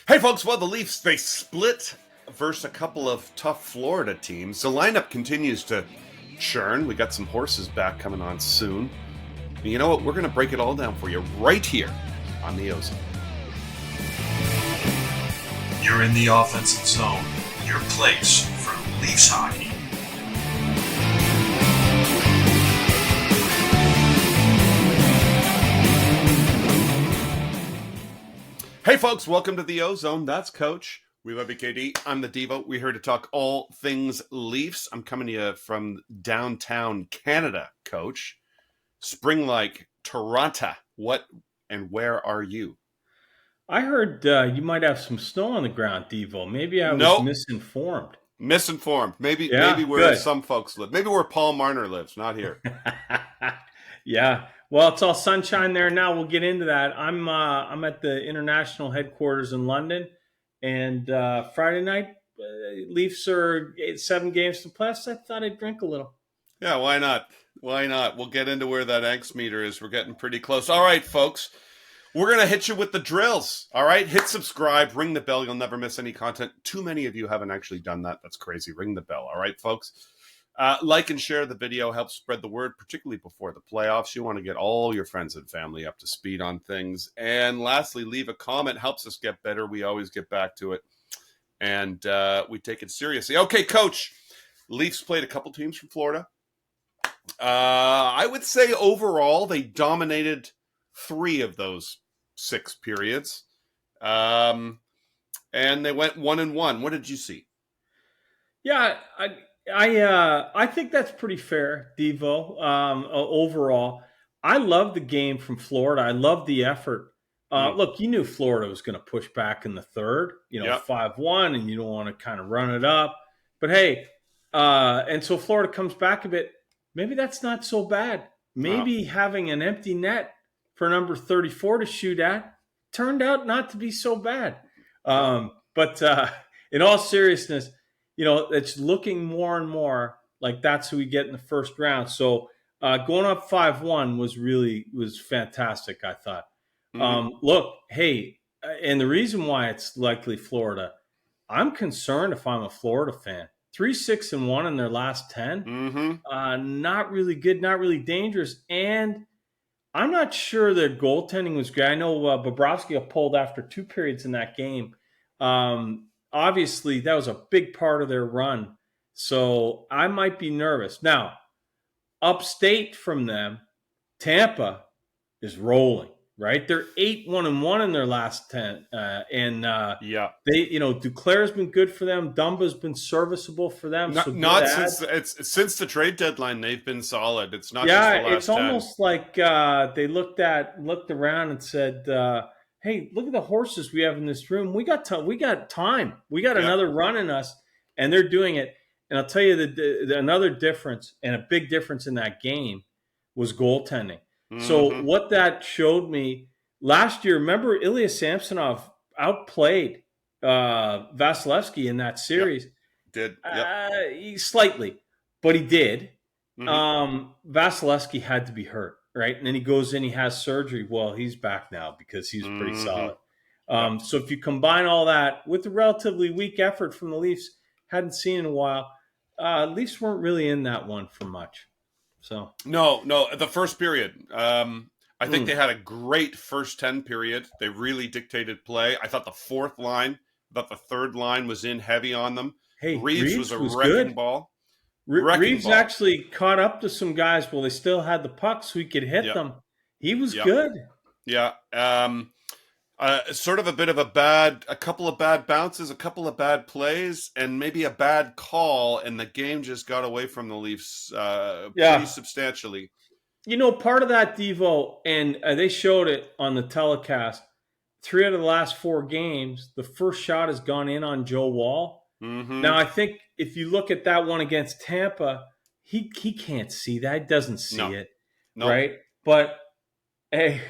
Hey, folks. Well, the Leafs, they split versus a couple of tough Florida teams. The lineup continues to churn. We got some horses back coming on soon. And you know what? We're going to break it all down for you right here on the OZone. You're in the offensive zone, your place for Leafs hockey. Hey, folks. Welcome to the OZone. That's Coach. We love you, KD. I'm the Devo. We're here to talk all things Leafs. I'm coming to you from downtown Canada, Coach. Spring-like Toronto. What and where are you? I heard you might have some snow on the ground, Devo. Maybe I was misinformed. Misinformed. Maybe where good. some folks live. Maybe where Paul Marner lives, not here. Yeah. Well, it's all sunshine there now. We'll get into that. I'm at the international headquarters in London, and Friday night, Leafs are 7 games to play. So I thought I'd drink a little. Yeah, why not? Why not? We'll get into where that angst meter is. We're getting pretty close. All right, folks. We're going to hit you with the drills. All right? Hit subscribe. Ring the bell. You'll never miss any content. Too many of you haven't actually done that. That's crazy. Ring the bell. All right, folks? Like and share the video. Help spread the word, particularly before the playoffs. You want to get all your friends and family up to speed on things. And lastly, leave a comment. Helps us get better. We always get back to it. And we take it seriously. Okay, Coach. Leafs played a couple teams from Florida. I would say overall they dominated 3 of those 6 periods. And they went 1-1. What did you see? Yeah, I think that's pretty fair, Devo. Overall, I love the game from Florida. I love the effort. Look, you knew Florida was going to push back in the third, 5-1, and you don't want to kind of run it up. But hey, and so Florida comes back a bit. Maybe that's not so bad. Maybe having an empty net for number 34 to shoot at turned out not to be so bad. But in all seriousness, it's looking more and more like that's who we get in the first round. So going up 5-1 was fantastic, I thought. Look, hey, and the reason why it's likely Florida, I'm concerned if I'm a Florida fan. 3-6-1 in their last 10. Not really good, not really dangerous. And I'm not sure their goaltending was great. I know Bobrovsky pulled after 2 periods in that game. Obviously, that was a big part of their run. So I might be nervous. Now, upstate from them, Tampa is rolling, right? They're 8-1-1 in their last 10. They, Duclair's been good for them. Dumba's been serviceable for them. Since the trade deadline, they've been solid. It's not it's almost like they looked around and said, hey, look at the horses we have in this room. We got time. We got another run in us, and they're doing it. And I'll tell you another difference, and a big difference in that game, was goaltending. So what that showed me last year, remember Ilya Samsonov outplayed Vasilevsky in that series. Slightly, but he did. Vasilevsky had to be hurt, right? And then he goes in, he has surgery. Well, he's back now because he's pretty solid. So if you combine all that with the relatively weak effort from the Leafs, hadn't seen in a while, Leafs weren't really in that one for much. So No, the first period. I think they had a great first 10 period. They really dictated play. I thought the fourth line, the third line was in heavy on them. Hey, Reeves was a wrecking ball. Reeves actually caught up to some guys while they still had the puck so he could hit them. He was good. Yeah. Sort of a couple of bad bounces, a couple of bad plays, and maybe a bad call, and the game just got away from the Leafs pretty substantially. Part of that, Devo, and they showed it on the telecast, 3 out of the last 4 games, the first shot has gone in on Joe Woll. Now, I think if you look at that one against Tampa, he can't see that. He doesn't see it, right? But, hey,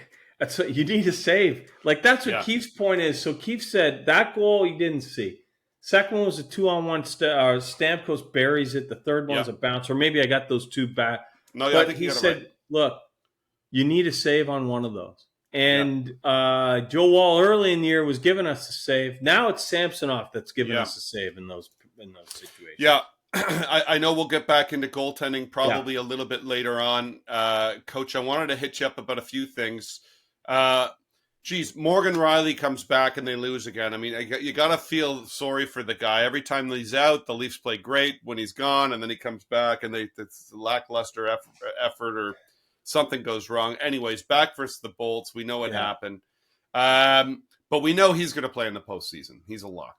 you need to save. Like, that's what Keefe's point is. So Keefe said that goal he didn't see. Second one was a 2-on-1. Stamkos buries it. The third one was a bounce. Or maybe I got those 2 back. No, but I think he said, look, you need to save on one of those. Yeah. And Joe Wall early in the year was giving us a save. Now it's Samsonov that's giving Yeah. us a save in those situations. Yeah. I know we'll get back into goaltending Yeah. probably a little bit later on. Coach, I wanted to hit you up about a few things. Geez, Morgan Riley comes back and they lose again. I mean, you got to feel sorry for the guy. Every time he's out, the Leafs play great when he's gone, and then he comes back and it's lackluster effort or something goes wrong. Anyways, back versus the Bolts. We know what happened. But we know he's going to play in the postseason. He's a lock.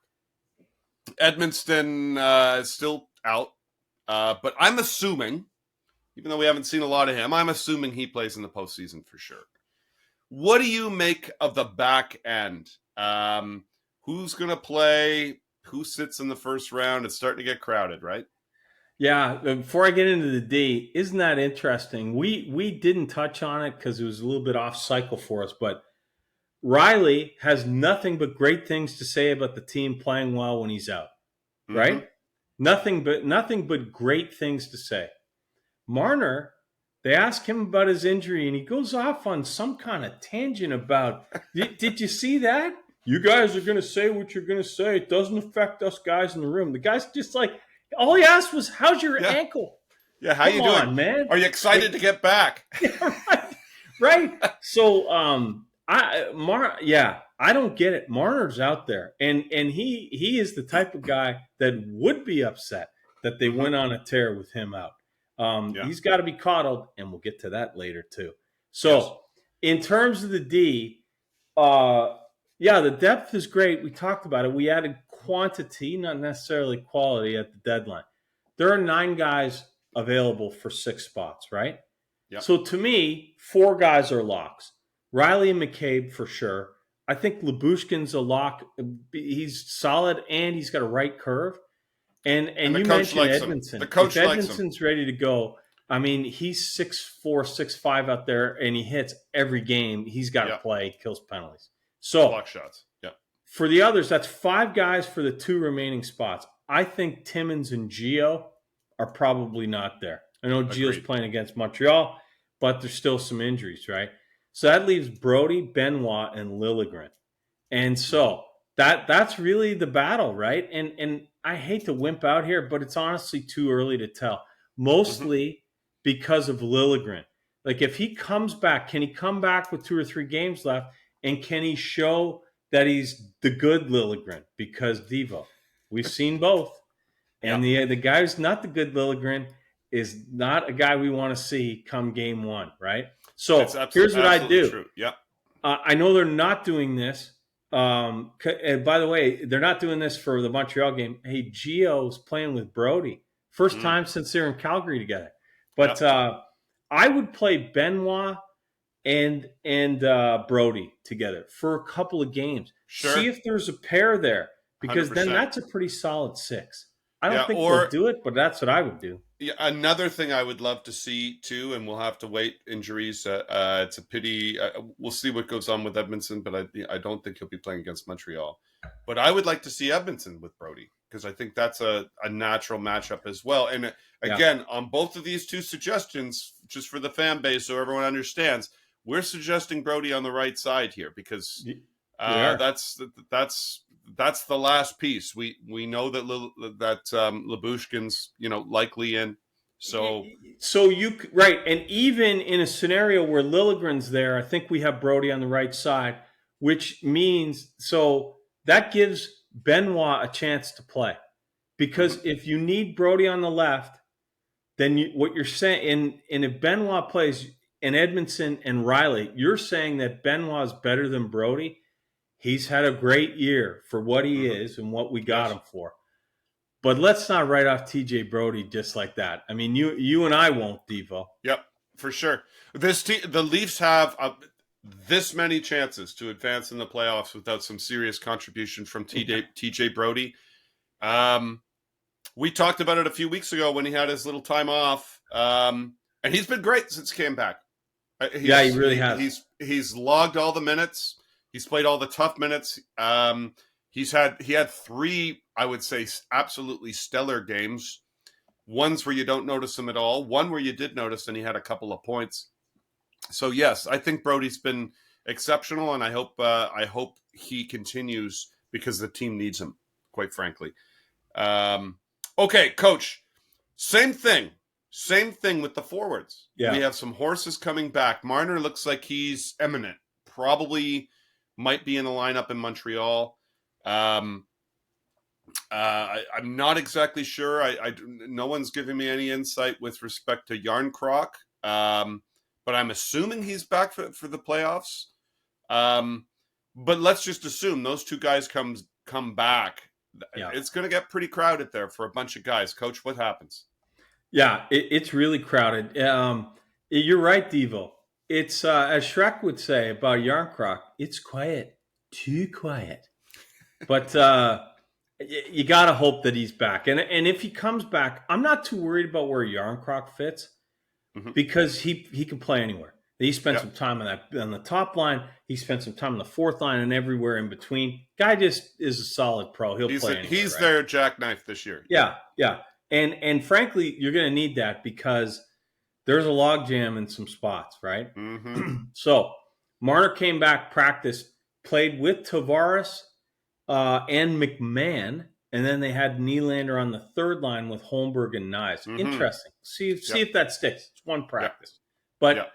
Edmondson is still out. But I'm assuming, even though we haven't seen a lot of him, I'm assuming he plays in the postseason for sure. What do you make of the back end? Who's going to play? Who sits in the first round? It's starting to get crowded, right? Yeah. Before I get into the D, isn't that interesting? We didn't touch on it because it was a little bit off cycle for us, but Riley has nothing but great things to say about the team playing well when he's out, right? Nothing but great things to say. Marner, they ask him about his injury, and he goes off on some kind of tangent about, did you see that? You guys are going to say what you're going to say. It doesn't affect us guys in the room. The guy's just like, all he asked was, how's your ankle? Yeah, how Come you doing? on, man. Are you excited to get back? Right. So, I don't get it. Marner's out there, and he is the type of guy that would be upset that they went on a tear with him out. He's got to be coddled, and we'll get to that later too. So, in terms of the D, the depth is great. We talked about it. We added quantity, not necessarily quality, at the deadline. There are 9 guys available for 6 spots, right? Yep. So to me, 4 guys are locks. Riley and McCabe for sure. I think Lyubushkin's a lock. He's solid and he's got a right curve. And you mentioned Edmondson. The coach if likes Edmondson's ready to go, I mean, he's 6'4", 6'5" out there, and he hits every game. He's got to play, kills penalties. So block shots. Yeah. For the others, that's 5 guys for the 2 remaining spots. I think Timmins and Gio are probably not there. I know Gio's playing against Montreal, but there's still some injuries, right? So that leaves Brody, Benoit, and Liljegren. And so that's really the battle, right? And I hate to wimp out here, but it's honestly too early to tell. Mostly because of Liljegren. Like if he comes back, can he come back with 2 or 3 games left? And can he show that he's the good Liljegren? Because Devo, we've seen both. And the guy who's not the good Liljegren is not a guy we want to see come game 1, right? So here's what I do. True. Yeah. I know they're not doing this. And by the way, they're not doing this for the Montreal game. Hey, Gio's playing with Brody. First time since they're in Calgary together. But I would play Benoit and Brody together for a couple of games. Sure. See if there's a pair there. Because 100%. then that's a pretty solid 6. I don't think they'll do it, but that's what I would do. Yeah, another thing I would love to see too, and we'll have to wait injuries. It's a pity. We'll see what goes on with Edmondson, but I don't think he'll be playing against Montreal. But I would like to see Edmondson with Brody because I think that's a natural matchup as well. And again, on both of these 2 suggestions, just for the fan base, so everyone understands, we're suggesting Brody on the right side here because that's the last piece. We know that Lyubushkin's likely in. So you right, and even in a scenario where Liljegren's there, I think we have Brody on the right side, which means that gives Benoit a chance to play because if you need Brody on the left, then what you're saying, and if Benoit plays and Edmondson and Riley, you're saying that Benoit is better than Brody. He's had a great year for what he is and what we got him for. But let's not write off TJ Brody just like that. I mean, you and I won't, Devo. Yep, for sure. The Leafs have this many chances to advance in the playoffs without some serious contribution from TJ Brody. We talked about it a few weeks ago when he had his little time off, and he's been great since he came back. He really has. He's logged all the minutes. He's played all the tough minutes. He had 3, I would say, absolutely stellar games. Ones where you don't notice him at all. One where you did notice, and he had a couple of points. So yes, I think Brody's been exceptional, and I hope he continues because the team needs him, quite frankly. Okay, Coach. Same thing with the forwards. Yeah. We have some horses coming back. Marner looks like he's imminent. Probably might be in the lineup in Montreal. I'm not exactly sure. No one's giving me any insight with respect to Yarncroc, but I'm assuming he's back for the playoffs. But let's just assume those two guys come back. Yeah. It's going to get pretty crowded there for a bunch of guys. Coach, what happens? Yeah, it's really crowded. You're right, Devo. It's as Shrek would say about Yarncroc, it's quiet, too quiet. But you got to hope that he's back. And if he comes back, I'm not too worried about where Yarncroc fits because he can play anywhere. He spent some time on the top line. He spent some time on the fourth line and everywhere in between. Guy just is a solid pro. He'll play anywhere. He's their jackknife this year. Yeah. And frankly, you're going to need that because there's a logjam in some spots, right? Mm-hmm. So Marner came back, practiced, played with Tavares and McMahon, and then they had Nylander on the third line with Holmberg and Nyes. Interesting. See if that sticks. It's one practice. But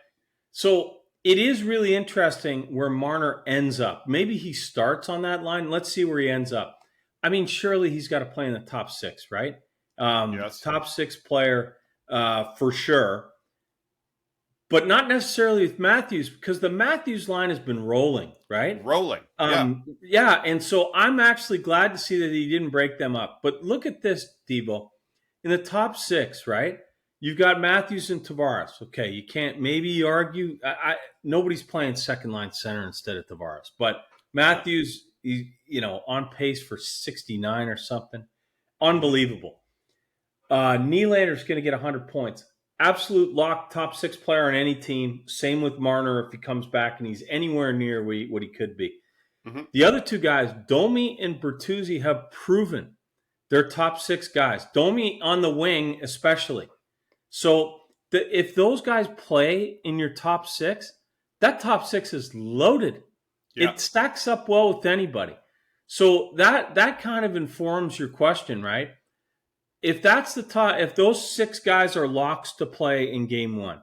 so it is really interesting where Marner ends up. Maybe he starts on that line. Let's see where he ends up. I mean, surely he's got to play in the top six, right? Top six player for sure. But not necessarily with Matthews because the Matthews line has been rolling, right? Rolling. Yeah. And so I'm actually glad to see that he didn't break them up. But look at this, Debo. In the top six, right? You've got Matthews and Tavares. Okay, you can't maybe argue. Nobody's playing second line center instead of Tavares. But Matthews, on pace for 69 or something. Unbelievable. Nylander's going to get 100 points. Absolute lock, top six player on any team. Same with Marner if he comes back and he's anywhere near what he could be. The other two guys, Domi and Bertuzzi, have proven they're top six guys. Domi on the wing especially. So if those guys play in your top six, that top six is loaded. Yeah. It stacks up well with anybody. So that kind of informs your question, right? If that's the top, if those six guys are locks to play in game one,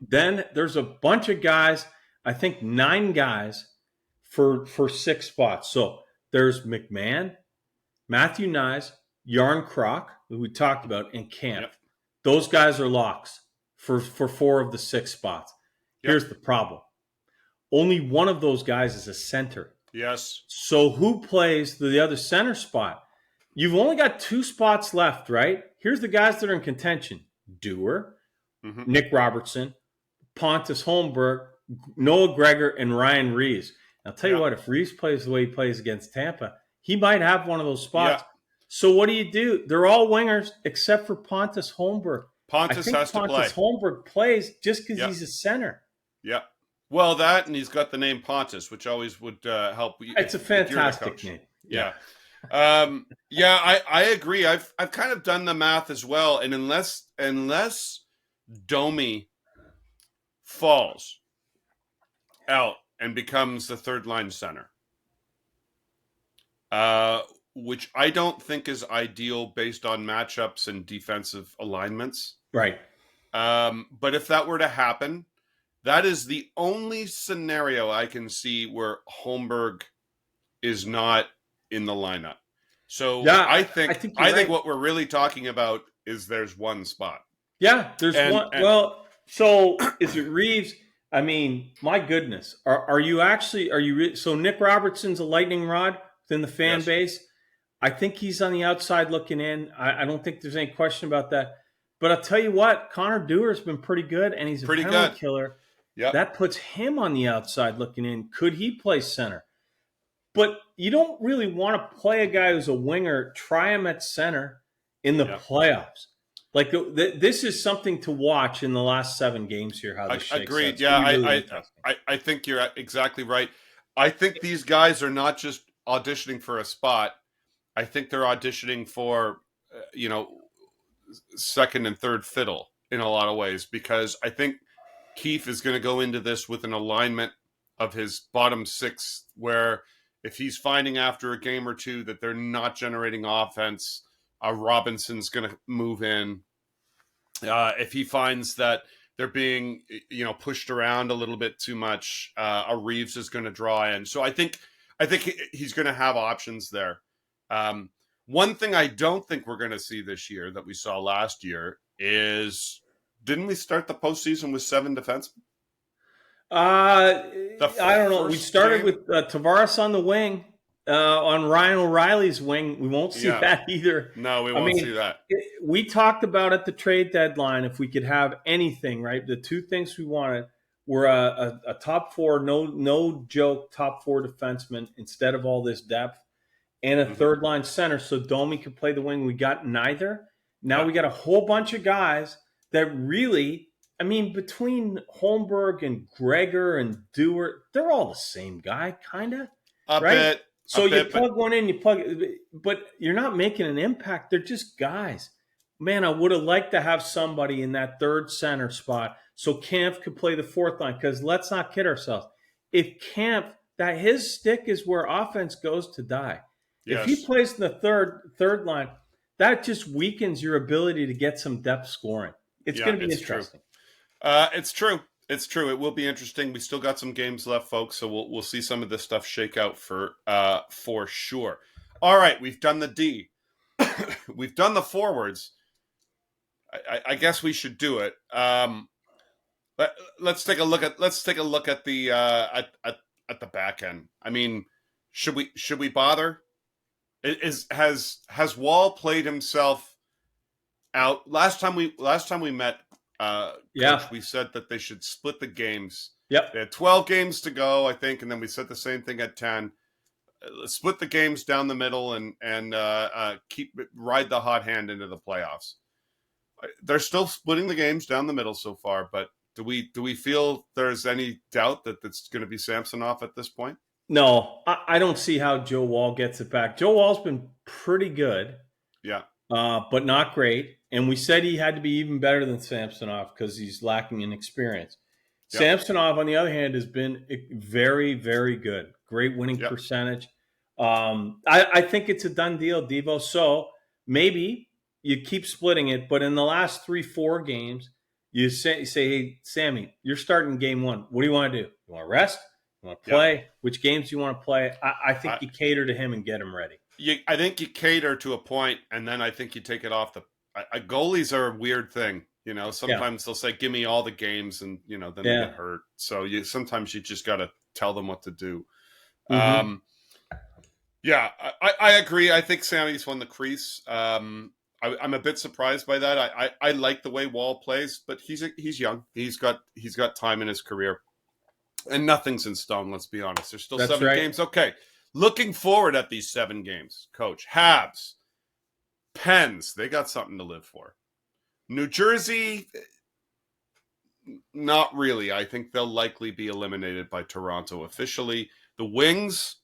then there's a bunch of guys, I think 9 guys for 6 spots. So there's McMahon, Matthew Nyes, Yarncroc, who we talked about, and Camp. Yep. Those guys are locks for 4 of the 6 spots. Yep. Here's the problem. Only one of those guys is a center. Yes. So who plays the other center spot? You've only got 2 spots left, right? Here's the guys that are in contention. Dewar, Nick Robertson, Pontus Holmberg, Noah Gregor, and Ryan Reeves. I'll tell you what, if Reeves plays the way he plays against Tampa, he might have one of those spots. Yeah. So what do? They're all wingers except for Pontus Holmberg. Pontus has to play. Pontus Holmberg plays just because he's a center. Yeah. Well, that and he's got the name Pontus, which always would help. It's a fantastic name. Yeah. I agree. I've kind of done the math as well, and unless Domi falls out and becomes the third line center, which I don't think is ideal based on matchups and defensive alignments. Right. But if that were to happen, that is the only scenario I can see where Holmberg is not in the lineup. So I think what we're really talking about is there's one spot. Yeah, there's one. Well, so is it Reeves? I mean, my goodness. Are you so Nick Robertson's a lightning rod within the fan base? I think he's on the outside looking in. I don't think there's any question about that. But I'll tell you what, Connor Dewar's been pretty good, and he's a penalty killer. Yep. That puts him on the outside looking in. Could he play center? But you don't really want to play a guy who's a winger, try him at center in the playoffs. Like this is something to watch in the last 7 games here. How this shakes agreed. Out. Yeah, really I think you're exactly right. I think these guys are not just auditioning for a spot. I think they're auditioning for, second and third fiddle in a lot of ways, because I think Keefe is going to go into this with an alignment of his bottom six, where if he's finding after a game or two that they're not generating offense, Robinson's going to move in. If he finds that they're being, pushed around a little bit too much, a Reeves is going to draw in. So I think he's going to have options there. One thing I don't think we're going to see this year that we saw last year is, didn't we start the postseason with 7 defensemen? I don't know. We started game? with Tavares on the wing, on Ryan O'Reilly's wing. We won't see that either. No, we won't see that. We talked about at the trade deadline if we could have anything, right? The two things we wanted were a top 4, no joke, top 4 defenseman instead of all this depth, and a third line center so Domi could play the wing. We got neither. Now we got a whole bunch of guys that really. I mean, between Holmberg and Gregor and Dewar, they're all the same guy, kind of. Right? So you plug one in, but you're not making an impact. They're just guys. Man, I would have liked to have somebody in that third center spot so Kampf could play the fourth line, because let's not kid ourselves. If Kampf, that his stick is where offense goes to die. Yes. If he plays in the third line, that just weakens your ability to get some depth scoring. It's going to be interesting. True. It's true. It's true. It will be interesting. We still got some games left, folks, so we'll see some of this stuff shake out for sure. All right, we've done the D. We've done the forwards. I guess we should do it. Let's take a look at the at the back end. I mean, should we bother? Has Wall played himself out? Last time we met. Coach, we said that they should split the games. Yep. They had 12 games to go, I think, and then we said the same thing at 10. Split the games down the middle and ride the hot hand into the playoffs. They're still splitting the games down the middle so far, but do we feel there's any doubt that it's going to be Samsonov at this point? No, I don't see how Joe Wall gets it back. Joe Wall's been pretty good. Yeah. But not great. And we said he had to be even better than Samsonov because he's lacking in experience. Yep. Samsonov, on the other hand, has been very, very good. Great winning percentage. I think it's a done deal, Devo. So maybe you keep splitting it, but in the last 3-4 games, you say, hey, Sammy, you're starting game 1. What do you want to do? You want to rest? You want to play? Yep. Which games do you want to play? I think you cater to him and get him ready. I think you cater to a point, and then I think you take it off the. Goalies are a weird thing, Sometimes they'll say, "Give me all the games," and then they get hurt. So sometimes you just got to tell them what to do. Mm-hmm. I agree. I think Sammy's won the crease. I'm a bit surprised by that. I like the way Wall plays, but he's young. He's got time in his career, and nothing's in stone. Let's be honest. There's still 7 games. Okay. Looking forward at these 7 games, Coach. Habs, Pens, they got something to live for. New Jersey, not really. I think they'll likely be eliminated by Toronto officially. The Wings,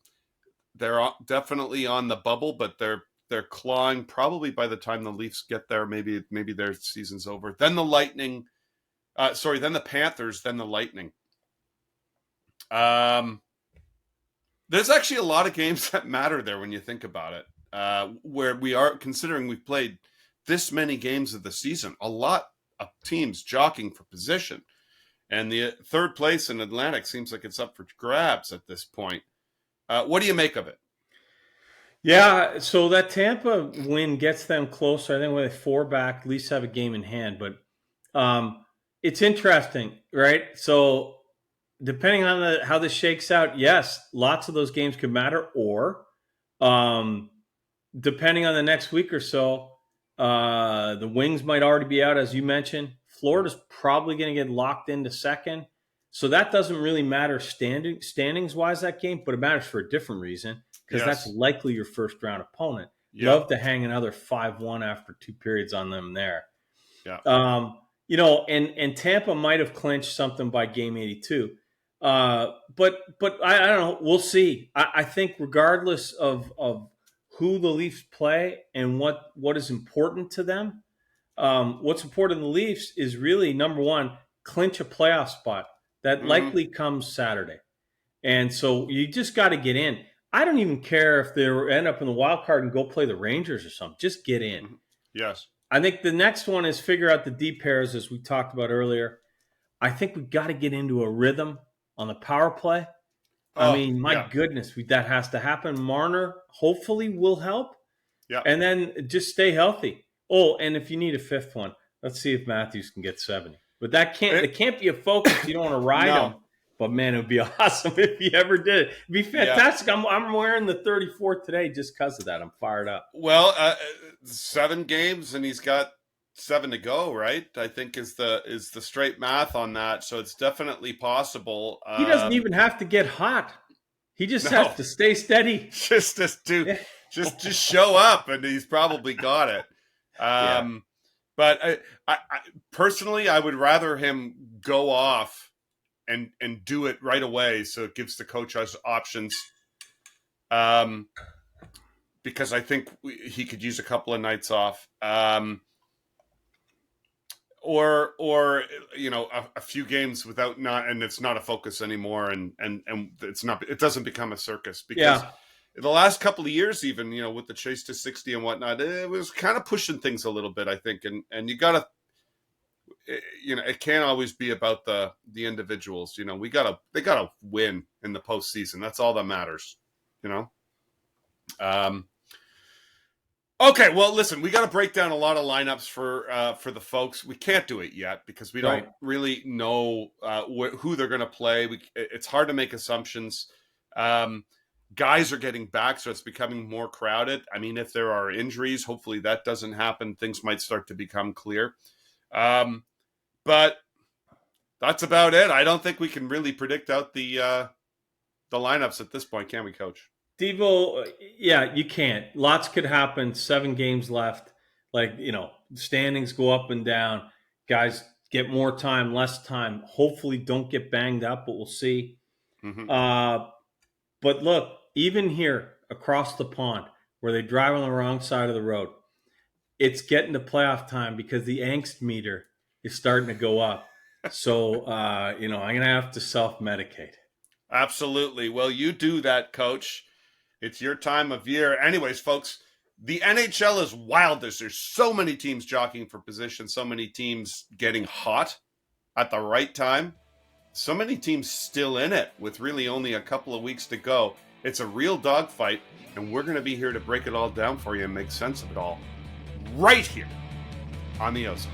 they're definitely on the bubble, but they're clawing probably by the time the Leafs get there. Maybe their season's over. Then the Lightning, then the Panthers, then the Lightning. There's actually a lot of games that matter there when you think about it, where we are considering we've played this many games of the season, a lot of teams jockeying for position. And the third place in Atlantic seems like it's up for grabs at this point. What do you make of it? Yeah, so that Tampa win gets them closer. I think when they 4 back, at least have a game in hand. But it's interesting, right? So depending on how this shakes out, yes, lots of those games could matter. Or depending on the next week or so, the Wings might already be out, as you mentioned. Florida's probably going to get locked into second. So that doesn't really matter standings-wise, that game, but it matters for a different reason, because that's likely your first-round opponent. Yep. Love to hang another 5-1 after 2 periods on them there. Yeah. And Tampa might have clinched something by game 82. But I don't know. We'll see. I think regardless of who the Leafs play and what is important to them, what's important to the Leafs is really, number one, clinch a playoff spot. That likely comes Saturday. And so you just got to get in. I don't even care if they end up in the wild card and go play the Rangers or something. Just get in. Mhm. Yes. I think the next one is figure out the deep pairs, as we talked about earlier. I think we got to get into a rhythm on the power play. I Oh, mean, my yeah. goodness, that has to happen. Marner hopefully will help. Yeah. And then just stay healthy. Oh, and if you need a fifth one, let's see if Matthews can get 70. But it can't be a focus. You don't want to ride No. him. But man, it would be awesome if he ever did it. It'd be fantastic. Yeah. I'm wearing the 34 today just because of that. I'm fired up. Well, 7 games and he's got 7 to go, right? I think is the straight math on that. So it's definitely possible. He doesn't even have to get hot. He just has to stay steady. Just show up, and he's probably got it. But I personally, I would rather him go off and do it right away, so it gives the coach us options. Because I think he could use a couple of nights off. Or a few games without and it's not a focus anymore, and it doesn't become a circus, because the last couple of years, even with the chase to 60 and whatnot, it was kind of pushing things a little bit, I think, and you gotta, it can't always be about the individuals. They gotta win in the postseason. That's all that matters. Okay, well, listen, we got to break down a lot of lineups for the folks. We can't do it yet because we don't really know who they're going to play. It's hard to make assumptions. Guys are getting back, so it's becoming more crowded. I mean, if there are injuries, hopefully that doesn't happen. Things might start to become clear. But that's about it. I don't think we can really predict out the lineups at this point, can we, Coach? Devo, yeah, you can't. Lots could happen. 7 games left. Standings go up and down. Guys get more time, less time. Hopefully don't get banged up, but we'll see. Mm-hmm. But look, even here across the pond where they drive on the wrong side of the road, it's getting to playoff time because the angst meter is starting to go up. So, I'm going to have to self-medicate. Absolutely. Well, you do that, Coach. It's your time of year. Anyways, folks, the NHL is wild. There's so many teams jockeying for position, so many teams getting hot at the right time, so many teams still in it with really only a couple of weeks to go. It's a real dogfight, and we're going to be here to break it all down for you and make sense of it all right here on the OZone.